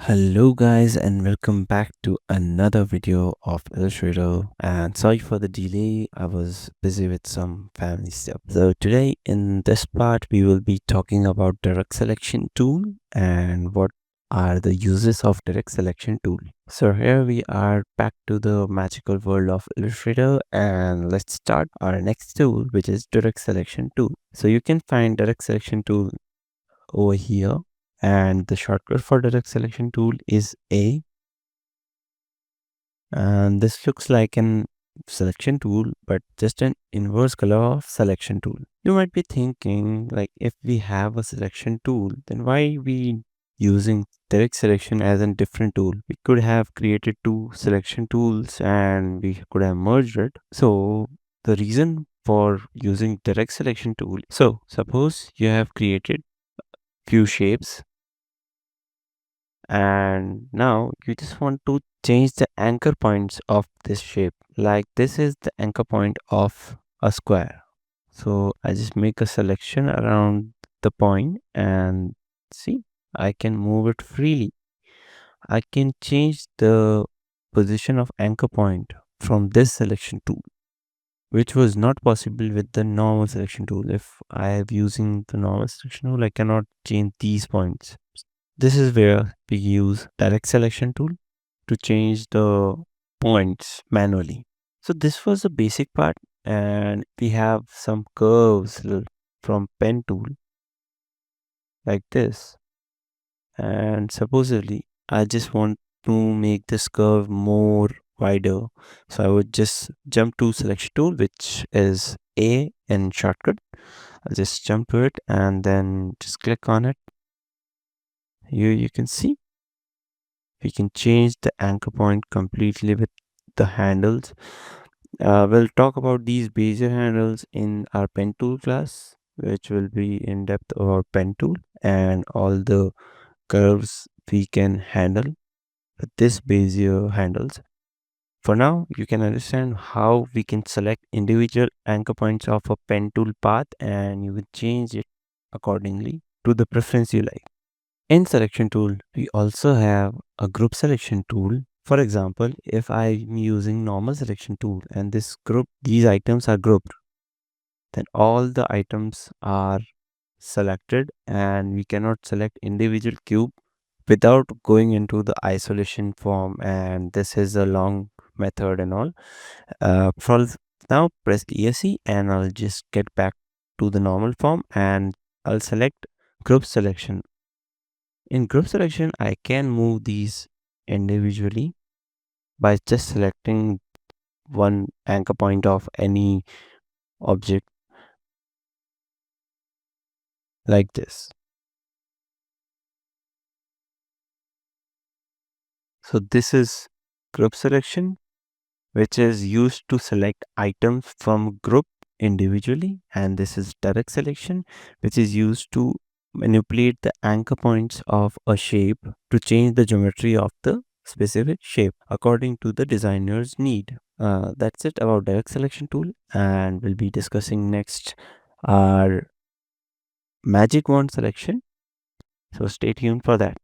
Hello guys and welcome back to another video of Illustrator, and sorry for the delay. I was busy with some family stuff. So today in this part we will be talking about direct selection tool and what are the uses of direct selection tool. So here we are back to the magical world of Illustrator, and let's start our next tool, which is direct selection tool. So you can find direct selection tool over here, and the shortcut for direct selection tool is A, and this looks like an selection tool but just an inverse color of selection tool. You might be thinking, like, if we have a selection tool, then why we using direct selection as a different tool? We could have created two selection tools and we could have merged it. So the reason for using direct selection tool, so suppose you have created few shapes and now you just want to change the anchor points of this shape. Like, this is the anchor point of a square, so I just make a selection around the point and see, I can move it freely. I can change the position of anchor point from this selection tool, which was not possible with the normal selection tool. If I am using the normal selection tool, I cannot change these points. This is where we use direct selection tool to change the points manually. So this was the basic part, and we have some curves from pen tool like this. And supposedly I just want to make this curve more wider. So I would just jump to selection tool, which is A in shortcut. I'll just jump to it and then just click on it. Here you can see we can change the anchor point completely with the handles. We'll talk about these Bezier handles in our pen tool class, which will be in depth about pen tool and all the curves we can handle with this Bezier handles. For now, you can understand how we can select individual anchor points of a pen tool path, and you will change it accordingly to the preference you like. In selection tool, we also have a group selection tool. For example, if I'm using normal selection tool and these items are grouped, then all the items are selected and we cannot select individual cube without going into the isolation form, and this is a long method and all. For now, press ESC and I'll just get back to the normal form and I'll select group selection. In group selection, I can move these individually by just selecting one anchor point of any object like this. So this is group selection, which is used to select items from group individually, and this is direct selection, which is used to manipulate the anchor points of a shape to change the geometry of the specific shape according to the designer's need. That's it about direct selection tool, and we'll be discussing next our magic wand selection, so stay tuned for that.